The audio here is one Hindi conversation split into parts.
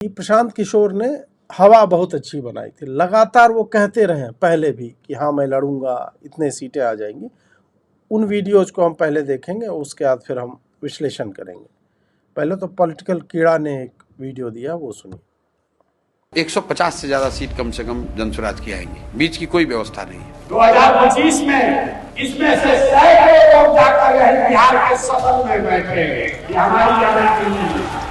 कि प्रशांत किशोर ने हवा बहुत अच्छी बनाई थी। लगातार वो कहते रहे पहले भी कि हाँ मैं लड़ूंगा, इतने सीटें आ जाएंगी। उन वीडियोज को हम पहले देखेंगे, उसके बाद फिर हम विश्लेषण करेंगे। पहले तो पॉलिटिकल कीड़ा ने एक वीडियो दिया, वो सुनिए। 150 से ज्यादा सीट कम से कम जनसुराज की आएंगी, बीच की कोई व्यवस्था नहीं है। 2025 में इसमें से सैकड़ों लोग जाकर बिहार के सदन में बैठेंगे। ये हमारी गारंटी नहीं है।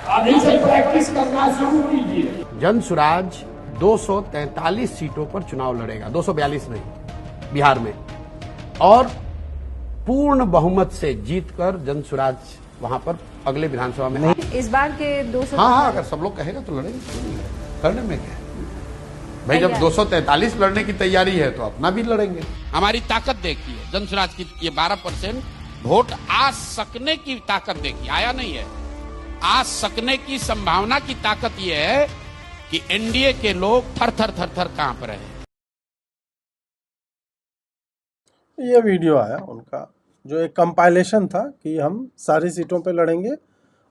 अभी से प्रैक्टिस करना शुरू कीजिए। जनसुराज 243 सीटों पर चुनाव लड़ेगा, 242 नहीं, बिहार में, और पूर्ण बहुमत से जीतकर जनसुराज वहां पर अगले विधानसभा में इस बार के 200। हाँ, अगर सब लोग कहेगा तो लड़ेंगे, करने में क्या है भाई। जब 243 लड़ने की तैयारी है तो अपना भी लड़ेंगे। हमारी ताकत देखिए, जनसुराज की ये 12% वोट आ सकने की ताकत देखिए, आया नहीं है, आ सकने की संभावना की ताकत ये है कि एनडीए के लोग थर थर थर थर कांप रहे हैं। ये वीडियो आया उनका, जो एक कंपाइलेशन था कि हम सारी सीटों पे लड़ेंगे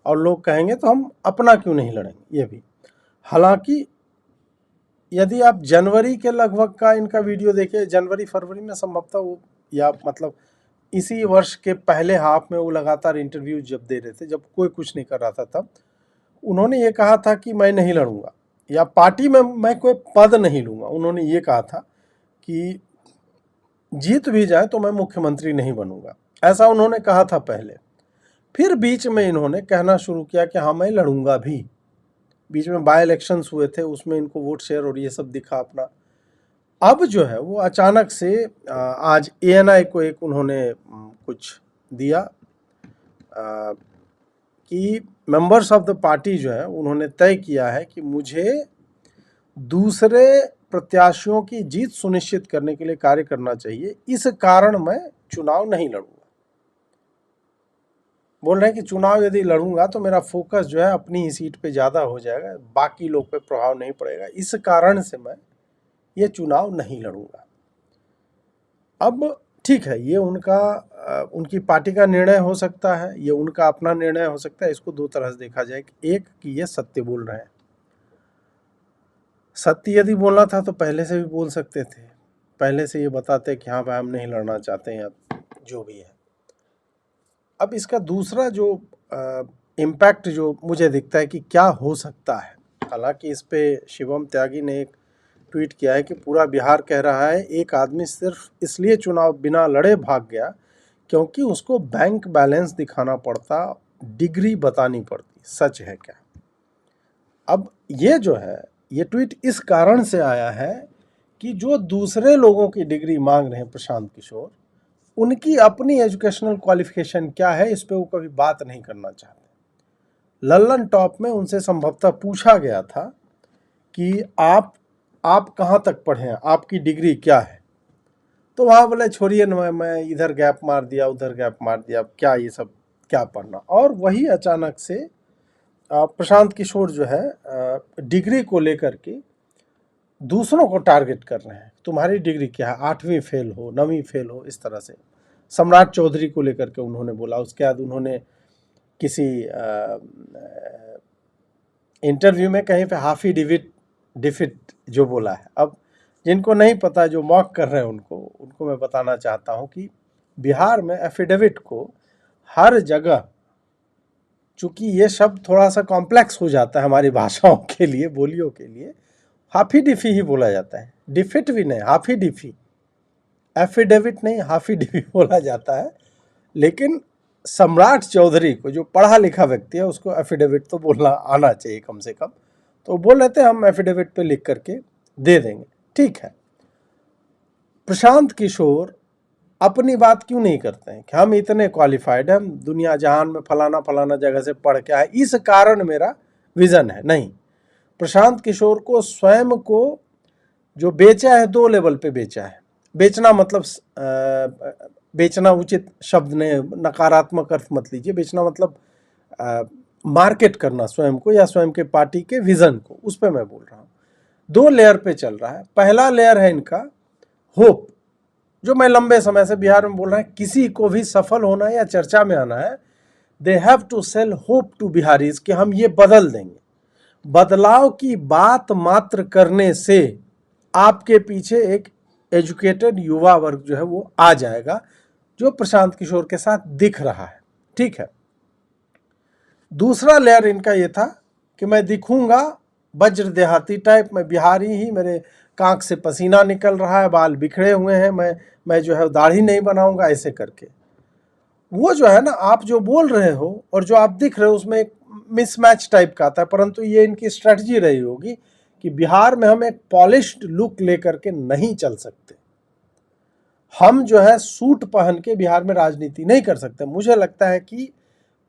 और लोग कहेंगे तो हम अपना क्यों नहीं लड़ेंगे। ये भी, हालांकि यदि आप जनवरी के लगभग का इनका वीडियो देखें, जनवरी फरवरी में संभवतः वो, या मतलब इसी वर्ष के पहले हाफ में वो लगातार इंटरव्यू जब दे रहे थे, जब कोई कुछ नहीं कर रहा था, तब उन्होंने ये कहा था कि मैं नहीं लड़ूंगा या पार्टी में मैं कोई पद नहीं लूँगा। उन्होंने ये कहा था कि जीत भी जाए तो मैं मुख्यमंत्री नहीं बनूंगा, ऐसा उन्होंने कहा था पहले। फिर बीच में इन्होंने कहना शुरू किया कि हाँ मैं लड़ूंगा भी। बीच में बाय इलेक्शंस हुए थे, उसमें इनको वोट शेयर और ये सब दिखा अपना। अब जो है वो अचानक से आज एएनआई को एक उन्होंने कुछ दिया कि मेंबर्स ऑफ द पार्टी जो है उन्होंने तय किया है कि मुझे दूसरे प्रत्याशियों की जीत सुनिश्चित करने के लिए कार्य करना चाहिए, इस कारण मैं चुनाव नहीं लड़ूंगा। बोल रहे हैं कि चुनाव यदि लड़ूंगा तो मेरा फोकस जो है अपनी ही सीट पे ज़्यादा हो जाएगा, बाकी लोग पे प्रभाव नहीं पड़ेगा, इस कारण से मैं ये चुनाव नहीं लड़ूंगा। अब ठीक है, ये उनकी पार्टी का निर्णय हो सकता है, ये उनका अपना निर्णय हो सकता है। इसको दो तरह से देखा जाए, एक कि ये सत्य बोल रहे हैं। सत्य यदि बोलना था तो पहले से भी बोल सकते थे, पहले से ये बताते कि हाँ भाई हम नहीं लड़ना चाहते हैं, जो भी है। अब इसका दूसरा जो इम्पैक्ट जो मुझे दिखता है कि क्या हो सकता है, हालांकि इस पे शिवम त्यागी ने एक ट्वीट किया है कि पूरा बिहार कह रहा है एक आदमी सिर्फ इसलिए चुनाव बिना लड़े भाग गया क्योंकि उसको बैंक बैलेंस दिखाना पड़ता, डिग्री बतानी पड़ती। सच है क्या? अब ये जो है, ये ट्वीट इस कारण से आया है कि जो दूसरे लोगों की डिग्री मांग रहे हैं प्रशांत किशोर, उनकी अपनी एजुकेशनल क्वालिफिकेशन क्या है इस पे वो कभी बात नहीं करना चाहते। लल्लन टॉप में उनसे संभवतः पूछा गया था कि आप कहाँ तक पढ़े हैं, आपकी डिग्री क्या है, तो वहाँ बोले छोड़िए न, मैं इधर गैप मार दिया उधर गैप मार दिया, क्या ये सब क्या पढ़ना। और वही अचानक से प्रशांत किशोर जो है डिग्री को लेकर के दूसरों को टारगेट कर रहे हैं। तुम्हारी डिग्री क्या है, 8वीं फेल हो, 9वीं फेल हो, इस तरह से सम्राट चौधरी को लेकर के उन्होंने बोला। उसके बाद उन्होंने किसी इंटरव्यू में कहीं पे हाफी डिफिट जो बोला है। अब जिनको नहीं पता, जो मॉक कर रहे हैं, उनको मैं बताना चाहता हूं कि बिहार में एफिडेविट को हर जगह, चूंकि ये शब्द थोड़ा सा कॉम्प्लेक्स हो जाता है हमारी भाषाओं के लिए, बोलियों के लिए, हाफी डिफी ही बोला जाता है, डिफिट भी नहीं, हाफी डिफी, एफिडेविट नहीं, हाफी डिफी बोला जाता है। लेकिन सम्राट चौधरी को, जो पढ़ा लिखा व्यक्ति है, उसको एफिडेविट तो बोलना आना चाहिए कम से कम। तो बोल रहे थे हम एफिडेविट पे लिख करके दे देंगे, ठीक है। प्रशांत किशोर अपनी बात क्यों नहीं करते हैं कि हम इतने क्वालिफाइड हैं, हम दुनिया जहान में फलाना फलाना जगह से पढ़ के आए, इस कारण मेरा विजन है? नहीं, प्रशांत किशोर को स्वयं को जो बेचा है, 2 लेवल पे बेचा है। बेचना मतलब बेचना उचित शब्द ने, नकारात्मक अर्थ मत लीजिए। बेचना मतलब मार्केट करना स्वयं को या स्वयं के पार्टी के विजन को, उस पर मैं बोल रहा हूँ। 2 लेयर पे चल रहा है। पहला लेयर है इनका होप, जो मैं लंबे समय से बिहार में बोल रहा है, किसी को भी सफल होना है या चर्चा में आना है they have to sell hope to Biharis कि हम ये बदल देंगे। बदलाव की बात मात्र करने से आपके पीछे एक एजुकेटेड युवा वर्ग जो है वो आ जाएगा, जो प्रशांत किशोर के साथ दिख रहा है। ठीक है, दूसरा लेयर इनका ये था कि मैं दिखूंगा वज्र देहाती टाइप, मैं बिहारी ही, मेरे कांख से पसीना निकल रहा है, बाल बिखरे हुए हैं, मैं जो है दाढ़ी नहीं बनाऊंगा, ऐसे करके। वो जो है ना, आप जो बोल रहे हो और जो आप दिख रहे हो उसमें एक मिसमैच टाइप का आता है। परंतु ये इनकी स्ट्रेटजी रही होगी कि बिहार में हम एक पॉलिश्ड लुक लेकर के नहीं चल सकते, हम जो है सूट पहन के बिहार में राजनीति नहीं कर सकते। मुझे लगता है कि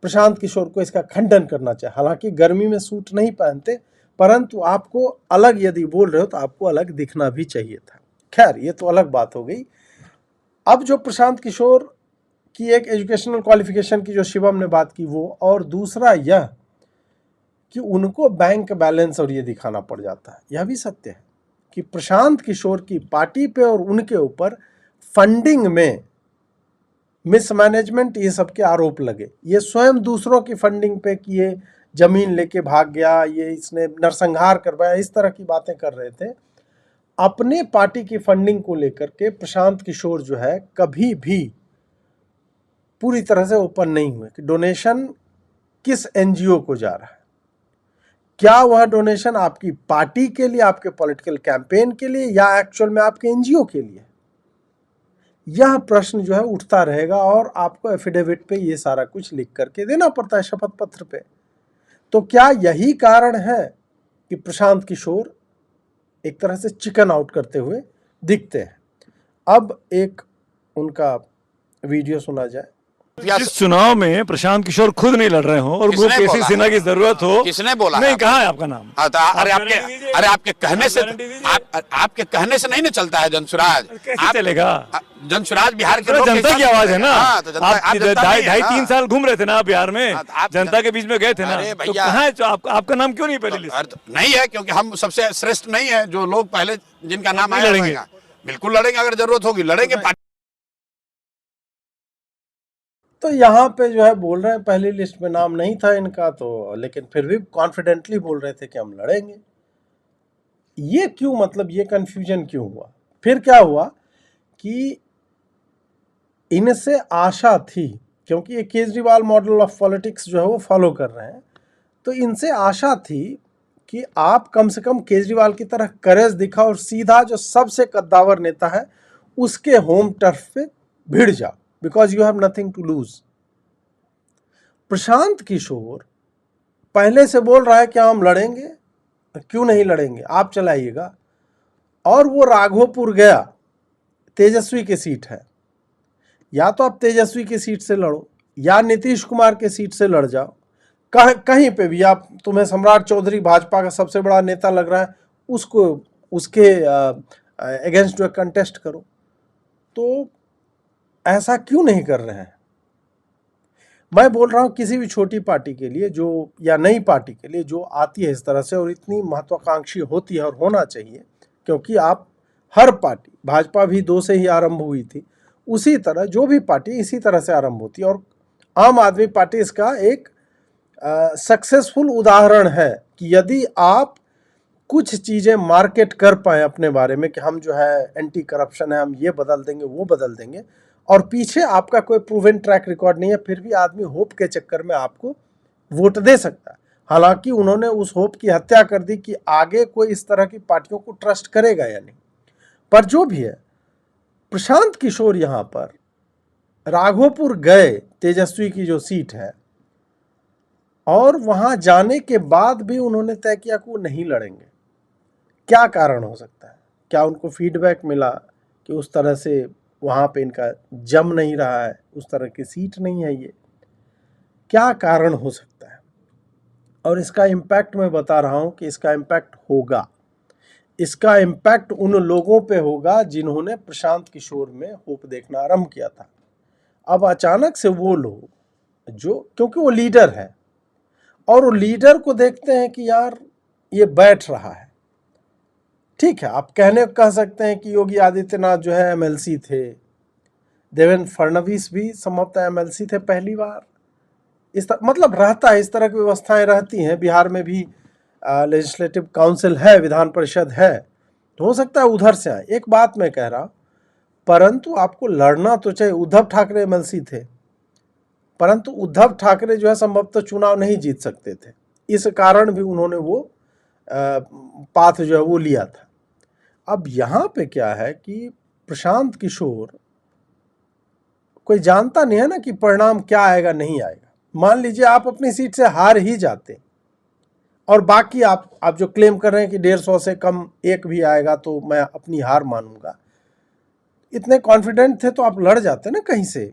प्रशांत किशोर को इसका खंडन करना चाहिए। हालांकि गर्मी में सूट नहीं पहनते, परंतु आपको अलग यदि बोल रहे हो तो आपको अलग दिखना भी चाहिए था। खैर, ये तो अलग बात हो गई। अब जो प्रशांत किशोर की एक एजुकेशनल क्वालिफिकेशन की जो शिवम ने बात की वो, और दूसरा यह कि उनको बैंक बैलेंस और ये दिखाना पड़ जाता है। यह भी सत्य है कि प्रशांत किशोर की पार्टी पे और उनके ऊपर फंडिंग में मिसमैनेजमेंट ये सब के आरोप लगे। ये स्वयं दूसरों की फंडिंग पे कि ये जमीन लेके भाग गया, ये इसने नरसंहार करवाया, इस तरह की बातें कर रहे थे। अपने पार्टी की फंडिंग को लेकर के प्रशांत किशोर जो है कभी भी पूरी तरह से ओपन नहीं हुए कि डोनेशन किस एनजीओ को जा रहा है, क्या वह डोनेशन आपकी पार्टी के लिए, आपके पॉलिटिकल कैंपेन के लिए, या एक्चुअल में आपके एनजीओ के लिए। यह प्रश्न जो है उठता रहेगा और आपको एफिडेविट पे ये सारा कुछ लिख करके देना पड़ता है, शपथ पत्र पे। तो क्या यही कारण है कि प्रशांत किशोर एक तरह से चिकन आउट करते हुए दिखते हैं? अब एक उनका वीडियो सुना जाए। जिस चुनाव में प्रशांत किशोर खुद नहीं लड़ रहे हो और वो किसने केसी बोला सिन्हा है? की जरूरत हो, किसने बोला नहीं है? कहा है आपका नाम? हाँ, तो अरे आपके कहने से, आपके कहने से नहीं ना चलता है जनसुराज। कैसे चलेगा? जनसुराज बिहार के तो लोग जनता की आवाज है ना। हाँ, तो जनता, आप जनता ढाई नहीं है ना। 3 साल घूम रहे थे ना आप बिहार में, हाँ, तो आप जनता के बीच में गए थे ना, अरे तो भैया, कहाँ है आपका नाम क्यों नहीं पहली लिस्ट? नहीं है क्योंकि हम सबसे श्रेष्ठ नहीं है, जो लोग पहले जिनका नाम आया लड़ेंगे। रहेगा। बिल्कुल लड़ेंगे, अगर जरूरत होगी लड़ेंगे। तो यहाँ पे जो है बोल रहे हैं पहली लिस्ट में नाम नहीं था इनका, तो लेकिन फिर भी कॉन्फिडेंटली बोल रहे थे कि हम लड़ेंगे। ये क्यों, मतलब ये कंफ्यूजन क्यों हुआ? फिर क्या हुआ कि इनसे आशा थी, क्योंकि ये केजरीवाल मॉडल ऑफ पॉलिटिक्स जो है वो फॉलो कर रहे हैं, तो इनसे आशा थी कि आप कम से कम केजरीवाल की तरह करेज दिखाओ और सीधा जो सबसे कद्दावर नेता है उसके होम टर्फ पे भिड़ जाओ, because you have nothing to lose. Prashant Kishor पहले से बोल रहा है कि हम लड़ेंगे, क्यों नहीं लड़ेंगे, आप चलाइएगा। और वो राघोपुर गया, तेजस्वी की सीट है, या तो आप तेजस्वी की सीट से लड़ो या नीतीश कुमार के सीट से लड़ जाओ, कहीं पे भी आप, तुम्हें सम्राट चौधरी भाजपा का सबसे बड़ा नेता लग रहा है, उसको उसके अगेंस्ट जो कंटेस्ट करो। तो ऐसा क्यों नहीं कर रहे हैं? मैं बोल रहा हूं किसी भी छोटी पार्टी के लिए जो, या नई पार्टी के लिए जो आती है इस तरह से और इतनी महत्वाकांक्षी होती है, और होना चाहिए, क्योंकि आप हर पार्टी, भाजपा भी 2 से ही आरंभ हुई थी, उसी तरह जो भी पार्टी इसी तरह से आरंभ होती है। और आम आदमी पार्टी इसका एक सक्सेसफुल उदाहरण है कि यदि आप कुछ चीज़ें मार्केट कर पाए अपने बारे में कि हम जो है एंटी करप्शन है, हम ये बदल देंगे, वो बदल देंगे, और पीछे आपका कोई प्रूवन ट्रैक रिकॉर्ड नहीं है, फिर भी आदमी होप के चक्कर में आपको वोट दे सकता है। हालांकि उन्होंने उस होप की हत्या कर दी कि आगे कोई इस तरह की पार्टियों को ट्रस्ट करेगा या नहीं। पर जो भी है, प्रशांत किशोर यहाँ पर राघोपुर गए, तेजस्वी की जो सीट है, और वहां जाने के बाद भी उन्होंने तय किया कि वो नहीं लड़ेंगे। क्या कारण हो सकता है? क्या उनको फीडबैक मिला कि उस तरह से वहाँ पे इनका जम नहीं रहा है, उस तरह की सीट नहीं है? ये क्या कारण हो सकता है? और इसका इम्पैक्ट मैं बता रहा हूँ कि इसका इम्पैक्ट होगा। इसका इम्पैक्ट उन लोगों पे होगा जिन्होंने प्रशांत किशोर में होप देखना आरंभ किया था। अब अचानक से वो लोग जो, क्योंकि वो लीडर है, और वो लीडर को देखते हैं कि यार ये बैठ रहा है। ठीक है, आप कह सकते हैं कि योगी आदित्यनाथ जो है एमएलसी थे, देवेंद्र फडणवीस भी संभवतः एमएलसी थे पहली बार, मतलब रहता है, इस तरह की व्यवस्थाएं रहती हैं। बिहार में भी लेजिस्लेटिव काउंसिल है, विधान परिषद है, तो हो सकता है उधर से आए। एक बात मैं कह रहा, परंतु आपको लड़ना तो चाहिए। उद्धव ठाकरे एमएलसी थे, परंतु उद्धव ठाकरे जो है संभवतः चुनाव नहीं जीत सकते थे, इस कारण भी उन्होंने वो पाथ जो है वो लिया था। अब यहाँ पे क्या है कि प्रशांत किशोर, कोई जानता नहीं है ना कि परिणाम क्या आएगा नहीं आएगा। मान लीजिए आप अपनी सीट से हार ही जाते और बाकी आप जो क्लेम कर रहे हैं कि 150 से कम एक भी आएगा तो मैं अपनी हार मानूंगा, इतने कॉन्फिडेंट थे तो आप लड़ जाते ना कहीं से।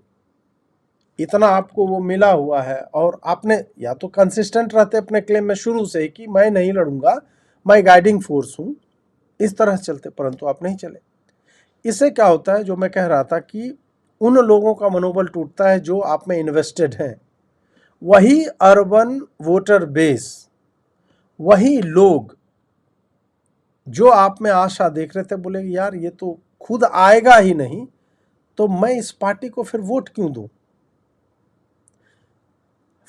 इतना आपको वो मिला हुआ है और आपने या तो कंसिस्टेंट रहते अपने क्लेम में शुरू से कि मैं नहीं लड़ूंगा, मैं गाइडिंग फोर्स हूं, इस तरह से चलते, परंतु आप नहीं चले। इससे क्या होता है, जो मैं कह रहा था कि उन लोगों का मनोबल टूटता है जो आप में इन्वेस्टेड हैं। वही अर्बन वोटर बेस, वही लोग जो आप में आशा देख रहे थे, बोले यार ये तो खुद आएगा ही नहीं, तो मैं इस पार्टी को फिर वोट क्यों दूं।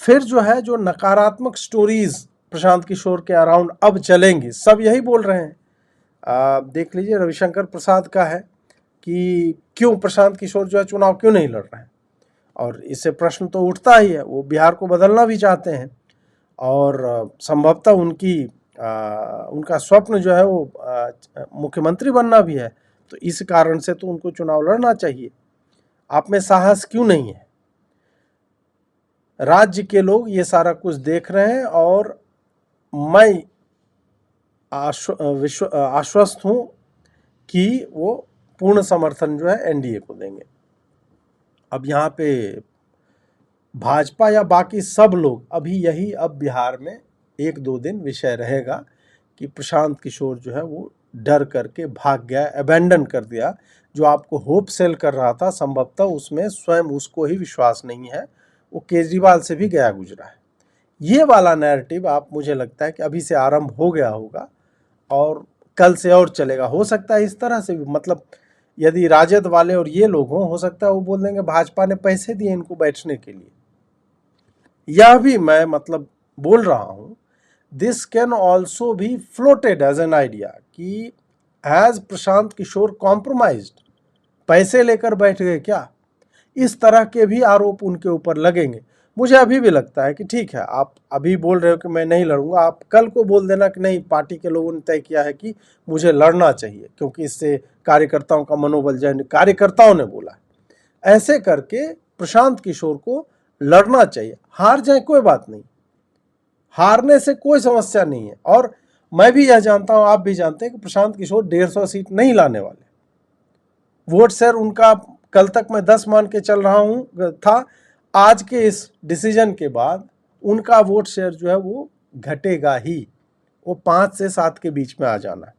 फिर जो है जो नकारात्मक स्टोरीज प्रशांत किशोर के अराउंड अब चलेंगी, सब यही बोल रहे हैं। देख लीजिए रविशंकर प्रसाद का है कि क्यों प्रशांत किशोर जो है चुनाव क्यों नहीं लड़ रहे हैं, और इससे प्रश्न तो उठता ही है। वो बिहार को बदलना भी चाहते हैं और संभवतः उनका स्वप्न जो है वो मुख्यमंत्री बनना भी है, तो इस कारण से तो उनको चुनाव लड़ना चाहिए। आप में साहस क्यों नहीं है? राज्य के लोग ये सारा कुछ देख रहे हैं और मैं आश्वस्त हूं कि वो पूर्ण समर्थन जो है एनडीए को देंगे। अब यहाँ पे भाजपा या बाकी सब लोग अभी यही अब बिहार में 1-2 दिन विषय रहेगा कि प्रशांत किशोर जो है वो डर करके भाग गया, अबैंडन कर दिया। जो आपको होप सेल कर रहा था, संभवतः उसमें स्वयं उसको ही विश्वास नहीं है, वो केजरीवाल से भी गया गुजरा है। ये वाला नैरेटिव आप, मुझे लगता है कि अभी से आरंभ हो गया होगा और कल से और चलेगा। हो सकता है इस तरह से भी, मतलब यदि राजद वाले और ये लोग हों, हो सकता है वो बोल देंगे भाजपा ने पैसे दिए इनको बैठने के लिए। यह भी मैं मतलब बोल रहा हूं, this can also be floated as an idea कि हैज प्रशांत किशोर कॉम्प्रोमाइज्ड, पैसे लेकर बैठ गए क्या, इस तरह के भी आरोप उनके ऊपर लगेंगे। मुझे अभी भी लगता है कि ठीक है, आप अभी बोल रहे हो कि मैं नहीं लड़ूंगा, आप कल को बोल देना कि नहीं, पार्टी के लोगों ने तय किया है कि मुझे लड़ना चाहिए क्योंकि इससे कार्यकर्ताओं का मनोबल जाए, कार्यकर्ताओं ने बोला। ऐसे करके प्रशांत किशोर को लड़ना चाहिए। हार जाए कोई बात नहीं, हारने से कोई समस्या नहीं है। और मैं भी यह जानता हूं, आप भी जानते हैं कि प्रशांत किशोर 150 सीट नहीं लाने वाले। वोट शेयर उनका कल तक मैं 10 मान के चल रहा हूं था, आज के इस डिसीजन के बाद उनका वोट शेयर जो है वो घटेगा ही, वो 5 से 7 के बीच में आ जाना है।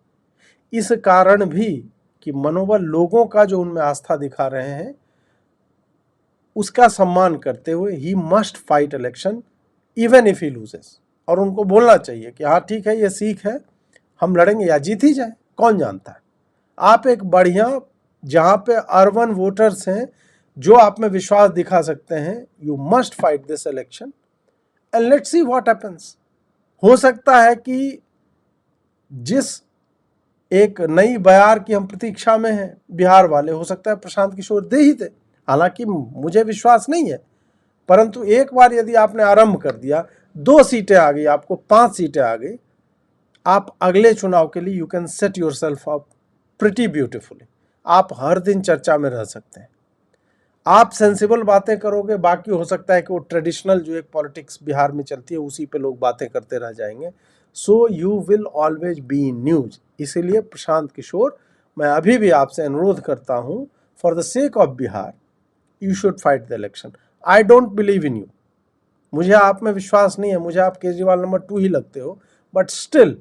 इस कारण भी कि मनोबल लोगों का जो उनमें आस्था दिखा रहे हैं उसका सम्मान करते हुए he must fight election even if he loses. और उनको बोलना चाहिए कि हाँ ठीक है, ये सीख है, हम लड़ेंगे या जीत ही जाए, कौन जानता है। आप एक बढ़िया, जहाँ पे अर्बन वोटर्स हैं जो आप में विश्वास दिखा सकते हैं, you must fight this election and let's see what happens. हो सकता है कि जिस एक नई बयार की हम प्रतीक्षा में हैं बिहार वाले, हो सकता है प्रशांत किशोर दे ही दे, हालांकि मुझे विश्वास नहीं है, परंतु एक बार यदि आपने आरंभ कर दिया, 2 सीटें आ गई, आपको 5 सीटें आ गई, आप अगले चुनाव के लिए you can set your self up pretty beautifully. आप हर दिन चर्चा में रह सकते हैं। आप सेंसिबल बातें करोगे, बाकी हो सकता है कि वो ट्रेडिशनल जो एक पॉलिटिक्स बिहार में चलती है उसी पे लोग बातें करते रह जाएंगे। So you will always be in news. इसीलिए प्रशांत किशोर, मैं अभी भी आपसे अनुरोध करता हूं, for the sake of Bihar you should fight the election. I don't believe in you, मुझे आप में विश्वास नहीं है, मुझे आप केजरीवाल नंबर 2 ही लगते हो, but still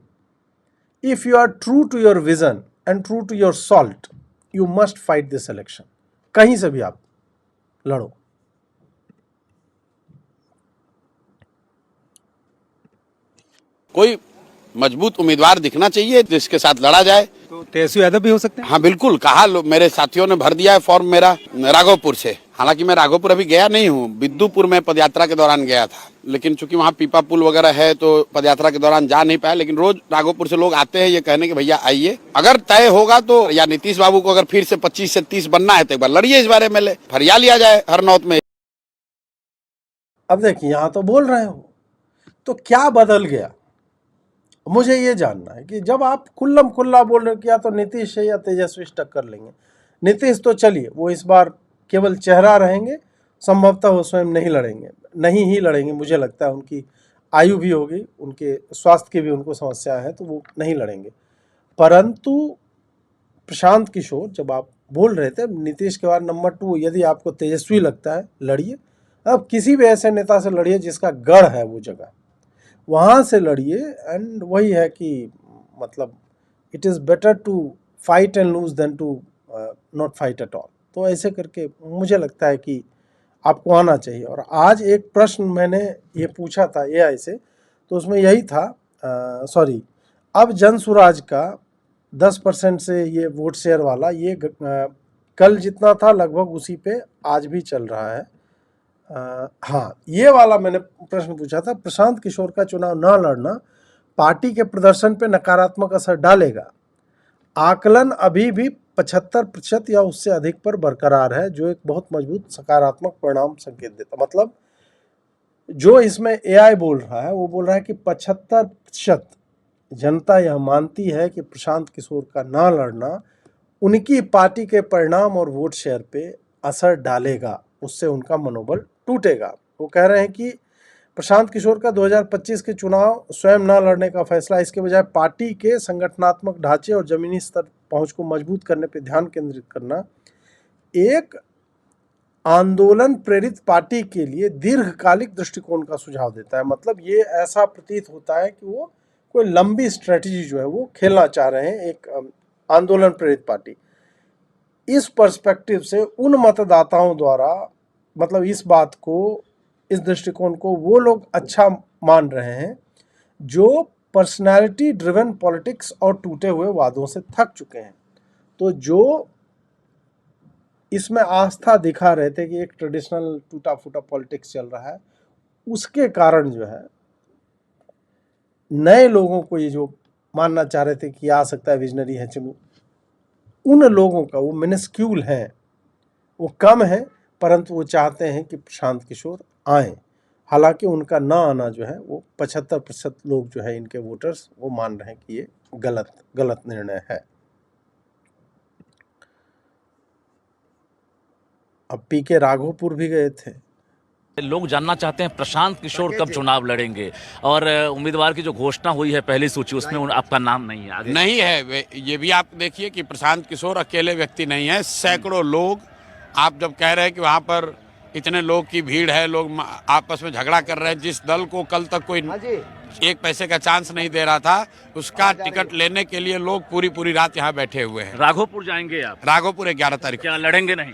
if you are true to your vision and true to your salt, you must fight this election. कहीं से भी आप लड़ो। कोई मजबूत उम्मीदवार दिखना चाहिए जिसके साथ लड़ा जाए। तो तेजस्वी यादव भी हो सकते हैं। हाँ बिल्कुल, कहा मेरे साथियों ने भर दिया है फॉर्म मेरा राघवपुर से। हालांकि मैं राघोपुर अभी गया नहीं हूँ, बिद्दुपुर में पदयात्रा के दौरान गया था, लेकिन चूंकि वहाँ पीपा पुल वगैरह है तो पदयात्रा के दौरान जा नहीं पाया। लेकिन रोज राघोपुर से लोग आते हैं ये कहने के भैया आइए, अगर तय होगा तो, या नीतीश बाबू को अगर फिर से 25 से 30 बनना है तो एक बार लड़िए, इस बारे में फरिया लिया जाए हरनौत में। अब देखिए यहाँ तो बोल रहे हो, तो क्या बदल गया मुझे ये जानना है कि जब आप खुल्लम खुल्ला बोल रहे हो कि या तो नीतीश है या तेजस्वी टक्कर लेंगे। नीतीश तो चलिए वो इस बार केवल चेहरा रहेंगे, संभवतः वो स्वयं नहीं ही लड़ेंगे। मुझे लगता है उनकी आयु भी होगी, उनके स्वास्थ्य की भी उनको समस्या है, तो वो नहीं लड़ेंगे। परंतु प्रशांत किशोर जब आप बोल रहे थे नीतीश के बाद नंबर 2 यदि आपको तेजस्वी लगता है लड़िए। अब किसी भी ऐसे नेता से लड़िए जिसका गढ़ है वो जगह, वहाँ से लड़िए। एंड वही है कि मतलब it is better to fight and lose than to not fight at all. तो ऐसे करके मुझे लगता है कि आपको आना चाहिए। और आज एक प्रश्न मैंने ये पूछा था AI से, तो उसमें यही था, अब जनसुराज का 10% से ये वोट शेयर वाला ये कल जितना था लगभग उसी पे आज भी चल रहा है। हाँ, ये वाला मैंने प्रश्न पूछा था, प्रशांत किशोर का चुनाव न लड़ना पार्टी के प्रदर्शन पे नकारात्मक असर डालेगा। आकलन अभी भी 75% या उससे अधिक पर बरकरार है, जो एक बहुत मजबूत सकारात्मक परिणाम संकेत देता। मतलब जो इसमें AI बोल रहा है वो बोल रहा है कि 75% जनता यह मानती है कि प्रशांत किशोर का ना लड़ना उनकी पार्टी के परिणाम और वोट शेयर पे असर डालेगा, उससे उनका मनोबल टूटेगा। वो कह रहे हैं कि प्रशांत किशोर का 2025 के चुनाव स्वयं न लड़ने का फैसला, इसके बजाय पार्टी के संगठनात्मक ढांचे और जमीनी स्तर पहुंच को मजबूत करने पर ध्यान केंद्रित करना एक आंदोलन प्रेरित पार्टी के लिए दीर्घकालिक दृष्टिकोण का सुझाव देता है। मतलब ये ऐसा प्रतीत होता है कि वो कोई लंबी स्ट्रेटजी जो है वो खेलना चाह रहे हैं एक आंदोलन प्रेरित पार्टी। इस पर्सपेक्टिव से उन मतदाताओं द्वारा मतलब इस बात को, इस दृष्टिकोण को वो लोग अच्छा मान रहे हैं जो पर्सनैलिटी ड्रिवन पॉलिटिक्स और टूटे हुए वादों से थक चुके हैं। तो जो इसमें आस्था दिखा रहे थे कि एक ट्रेडिशनल टूटा फूटा पॉलिटिक्स चल रहा है, उसके कारण जो है नए लोगों को ये जो मानना चाह रहे थे कि आ सकता है विजनरी है चलो, उन लोगों का वो मिनिस्क्यूल है, वो कम है, परंतु वो चाहते हैं कि प्रशांत किशोर आए। हालांकि उनका ना आना जो है वो 75% लोग जो है इनके वोटर्स वो मान रहे हैं कि ये गलत निर्णय है। अब PK राघोपुर भी गए थे। लोग जानना चाहते हैं प्रशांत किशोर कब चुनाव लड़ेंगे, और उम्मीदवार की जो घोषणा हुई है पहली सूची उसमें आपका नाम नहीं है आगे। नहीं है, ये भी आप देखिए कि प्रशांत किशोर अकेले व्यक्ति नहीं है, सैकड़ों लोग। आप जब कह रहे हैं कि वहाँ पर इतने लोग की भीड़ है, लोग आपस में झगड़ा कर रहे हैं, जिस दल को कल तक कोई एक पैसे का चांस नहीं दे रहा था उसका टिकट लेने के लिए लोग पूरी रात यहाँ बैठे हुए हैं। राघोपुर जाएंगे आप? राघोपुर 11 तारीख। क्या लड़ेंगे नहीं?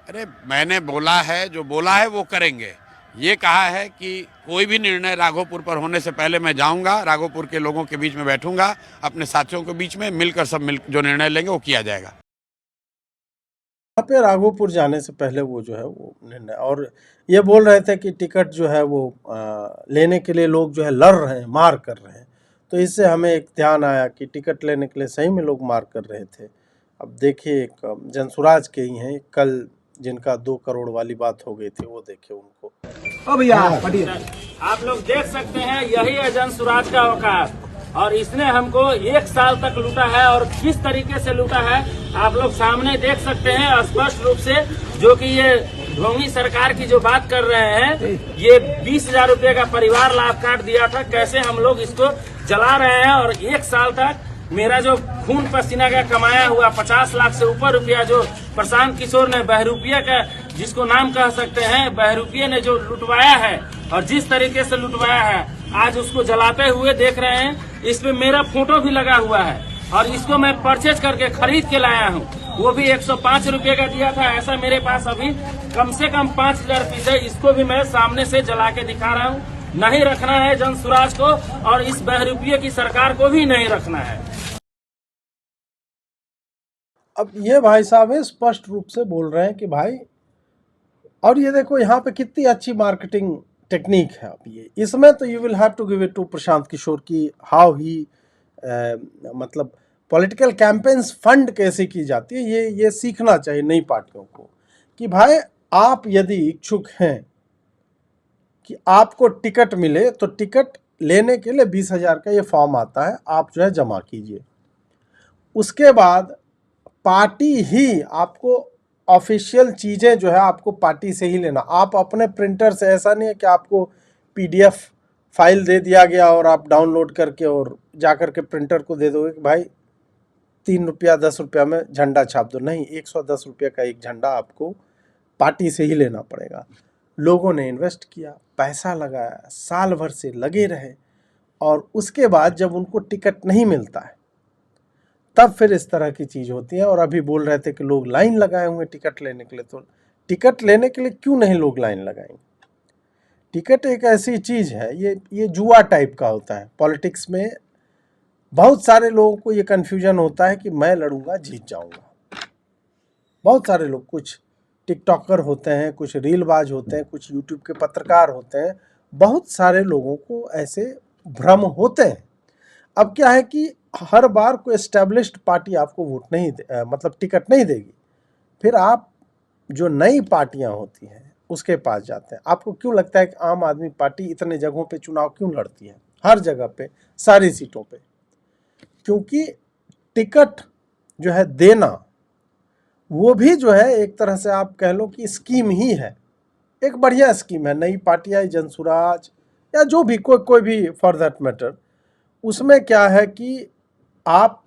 अरे मैंने बोला है, जो बोला है वो करेंगे। ये कहा है कि कोई भी निर्णय राघोपुर पर होने से पहले मैं जाऊंगा, राघोपुर के लोगों के बीच में बैठूंगा, अपने साथियों के बीच में मिलकर सब जो निर्णय लेंगे वो किया जाएगा। यहाँ पे राघोपुर जाने से पहले वो जो है वो निर्णय, और ये बोल रहे थे कि टिकट जो है वो लेने के लिए लोग जो है लड़ रहे हैं, मार कर रहे हैं। तो इससे हमें एक ध्यान आया कि टिकट लेने के लिए सही में लोग मार कर रहे थे। अब देखिए एक जनसुराज के ही हैं कल जिनका 2 करोड़ वाली बात हो गई थी, वो देखिए उनको। आप लोग देख सकते हैं यही है जनसुराज का औकात, और इसने हमको 1 साल तक लूटा है, और किस तरीके से लूटा है आप लोग सामने देख सकते हैं स्पष्ट रूप से। जो कि ये ढोंगी सरकार की जो बात कर रहे हैं, ये 20,000 रुपये का परिवार लाभ कार्ड दिया था, कैसे हम लोग इसको जला रहे हैं। और 1 साल तक मेरा जो खून पसीना का कमाया हुआ 50 लाख से ऊपर रुपया जो प्रशांत किशोर ने बहरूपिया का, जिसको नाम कह सकते हैं, बहरूपिया ने जो लुटवाया है और जिस तरीके से लुटवाया है, आज उसको जलाते हुए देख रहे हैं। इसमें मेरा फोटो भी लगा हुआ है, और इसको मैं परचेज करके खरीद के लाया हूँ, वो भी 105 रुपये का दिया था। ऐसा मेरे पास अभी कम से कम 5,000 पीस है, इसको भी मैं सामने से जला के दिखा रहा हूँ। नहीं रखना है जनसुराज को, और इस बहरूपिया की सरकार को भी नहीं रखना है। अब ये भाई साहब स्पष्ट रूप से बोल रहे हैं कि भाई और ये देखो यहाँ पे कितनी अच्छी मार्केटिंग टेक्निक है। अब ये इसमें तो you will have to give it to Prashant Kishor की हाउ ही मतलब पॉलिटिकल कैंपेन्स फंड कैसे की जाती है, ये सीखना चाहिए नई पार्टियों को कि भाई आप यदि इच्छुक हैं कि आपको टिकट मिले तो टिकट लेने के लिए 20,000 का ये फॉर्म आता है, आप जो है जमा कीजिए। उसके बाद पार्टी ही आपको ऑफिशियल चीज़ें जो है आपको पार्टी से ही लेना। आप अपने प्रिंटर से, ऐसा नहीं है कि आपको पीडीएफ फाइल दे दिया गया और आप डाउनलोड करके और जा कर के प्रिंटर को दे दोगे कि भाई 3 रुपया 10 रुपया में झंडा छाप दो। नहीं, 110 रुपये का एक झंडा आपको पार्टी से ही लेना पड़ेगा। लोगों ने इन्वेस्ट किया, पैसा लगाया, साल भर से लगे रहे, और उसके बाद जब उनको टिकट नहीं मिलता है तब फिर इस तरह की चीज़ होती है। और अभी बोल रहे थे कि लोग लाइन लगाए हुए टिकट लेने के लिए, तो टिकट लेने के लिए क्यों नहीं लोग लाइन लगाएंगे? टिकट एक ऐसी चीज़ है, ये जुआ टाइप का होता है। पॉलिटिक्स में बहुत सारे लोगों को ये कन्फ्यूजन होता है कि मैं लड़ूंगा जीत जाऊंगा। बहुत सारे लोग, कुछ टिकटॉकर होते हैं, कुछ रीलबाज होते हैं, कुछ यूट्यूब के पत्रकार होते हैं, बहुत सारे लोगों को ऐसे भ्रम होते हैं। अब क्या है कि हर बार कोई एस्टेब्लिश्ड पार्टी आपको वोट नहीं मतलब टिकट नहीं देगी, फिर आप जो नई पार्टियां होती हैं उसके पास जाते हैं। आपको क्यों लगता है कि आम आदमी पार्टी इतने जगहों पे चुनाव क्यों लड़ती है, हर जगह पे, सारी सीटों पे? क्योंकि टिकट जो है देना, वो भी जो है एक तरह से आप कह लो कि स्कीम ही है, एक बढ़िया स्कीम है। नई पार्टियां, जनसुराज या जो भी कोई भी फॉर दैट मैटर, उसमें क्या है कि आप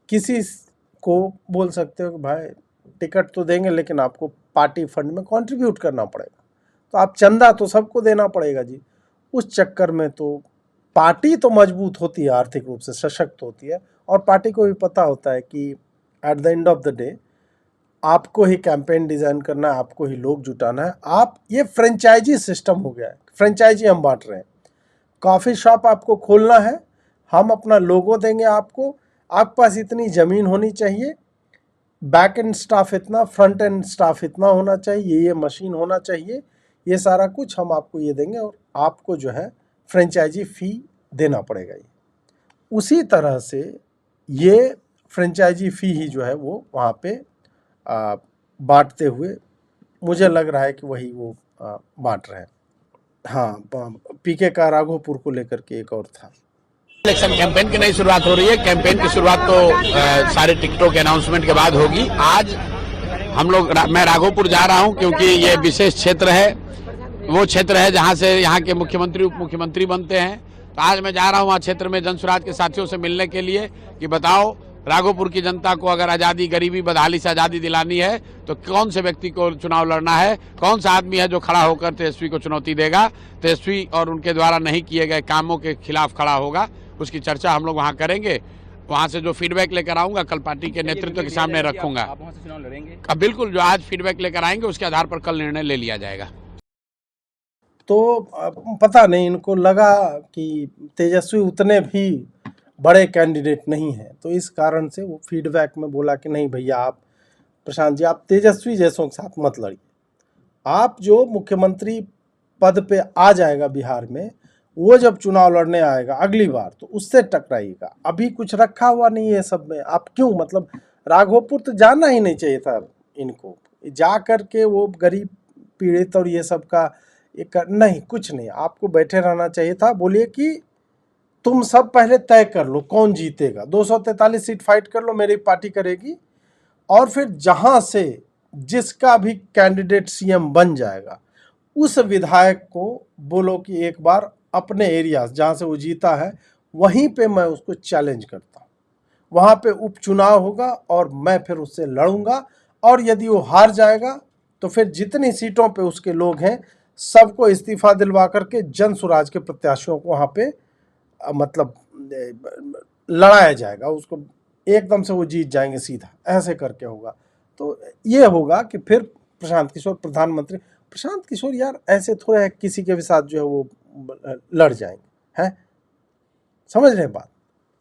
किसी को बोल सकते हो कि भाई टिकट तो देंगे लेकिन आपको पार्टी फंड में कंट्रीब्यूट करना पड़ेगा, तो आप चंदा तो सबको देना पड़ेगा जी। उस चक्कर में तो पार्टी तो मजबूत होती है, आर्थिक रूप से सशक्त होती है, और पार्टी को भी पता होता है कि at the end of the day आपको ही कैंपेन डिज़ाइन करना है, आपको ही लोग जुटाना है। आप, ये फ्रेंचाइजी सिस्टम हो गया है, फ्रेंचाइजी हम बांट रहे हैं। कॉफ़ी शॉप आपको खोलना है, हम अपना लोगो देंगे आपको, आपके पास इतनी ज़मीन होनी चाहिए, बैक एंड स्टाफ इतना, फ्रंट एंड स्टाफ इतना होना चाहिए, ये मशीन होना चाहिए, ये सारा कुछ हम आपको ये देंगे, और आपको जो है फ्रेंचाइजी फ़ी देना पड़ेगा। ये उसी तरह से ये फ्रेंचाइजी फ़ी ही जो है वो वहाँ पे बांटते हुए मुझे लग रहा है कि वही वो बांट रहे हैं। हाँ, पीके का राघोपुर को लेकर के एक और था। इलेक्शन कैंपेन की नई शुरुआत हो रही है। कैंपेन की शुरुआत तो सारे टिकटों के अनाउंसमेंट के बाद होगी। आज मैं राघोपुर जा रहा हूं क्योंकि ये विशेष क्षेत्र है, वो क्षेत्र है जहां से यहाँ के मुख्यमंत्री उप मुख्यमंत्री बनते हैं। तो आज मैं जा रहा हूं वहाँ क्षेत्र में जनसुराज के साथियों से मिलने के लिए कि बताओ राघोपुर की जनता को अगर आज़ादी, गरीबी, बदहाली से आज़ादी दिलानी है तो कौन से व्यक्ति को चुनाव लड़ना है, कौन सा आदमी है जो खड़ा होकर तेजस्वी को चुनौती देगा, तेजस्वी और उनके द्वारा नहीं किए गए कामों के खिलाफ खड़ा होगा। उसकी चर्चा हम लोग वहाँ करेंगे। वहाँ से जो फीडबैक लेकर आऊंगा कल पार्टी के नेतृत्व के सामने रखूंगा। आप वहाँ से चुनाव लड़ेंगे? बिल्कुल, जो आज फीडबैक लेकर आएंगे उसके आधार पर कल निर्णय ले लिया जाएगा। तो पता नहीं, इनको लगा कि तेजस्वी उतने भी बड़े कैंडिडेट नहीं हैं, तो इस कारण से वो फीडबैक में बोला कि नहीं भैया, आप प्रशांत जी, आप तेजस्वी जैसों के साथ मत लड़िए। आप जो मुख्यमंत्री पद पे आ जाएगा बिहार में, वो जब चुनाव लड़ने आएगा अगली बार तो उससे टकराइएगा। अभी कुछ रखा हुआ नहीं है सब में। आप क्यों, मतलब राघोपुर तो जाना ही नहीं चाहिए था इनको, जा कर के वो गरीब पीड़ित और ये सब का एक नहीं, कुछ नहीं, आपको बैठे रहना चाहिए था। बोलिए कि तुम सब पहले तय कर लो कौन जीतेगा, 243 सीट फाइट कर लो, मेरी पार्टी करेगी, और फिर जहां से जिसका भी कैंडिडेट सीएम बन जाएगा उस विधायक को बोलो कि एक बार अपने एरिया जहां से वो जीता है वहीं पे मैं उसको चैलेंज करता हूं, वहां पे उपचुनाव होगा और मैं फिर उससे लड़ूंगा, और यदि वो हार जाएगा तो फिर जितनी सीटों पे उसके लोग हैं सबको इस्तीफा दिलवा करके जनसुराज के प्रत्याशियों को वहाँ पे मतलब लड़ाया जाएगा, उसको एकदम से वो जीत जाएंगे सीधा, ऐसे करके होगा। तो ये होगा कि फिर प्रशांत किशोर प्रधानमंत्री, प्रशांत किशोर यार ऐसे थोड़े किसी के भी साथ जो है वो लड़ जाएंगे, हैं, समझ रहे हैं बात?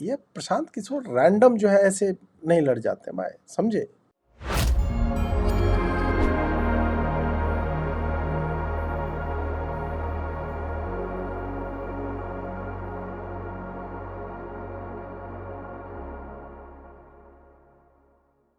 ये प्रशांत किशोर रैंडम जो है ऐसे नहीं लड़ जाते, मैं समझे।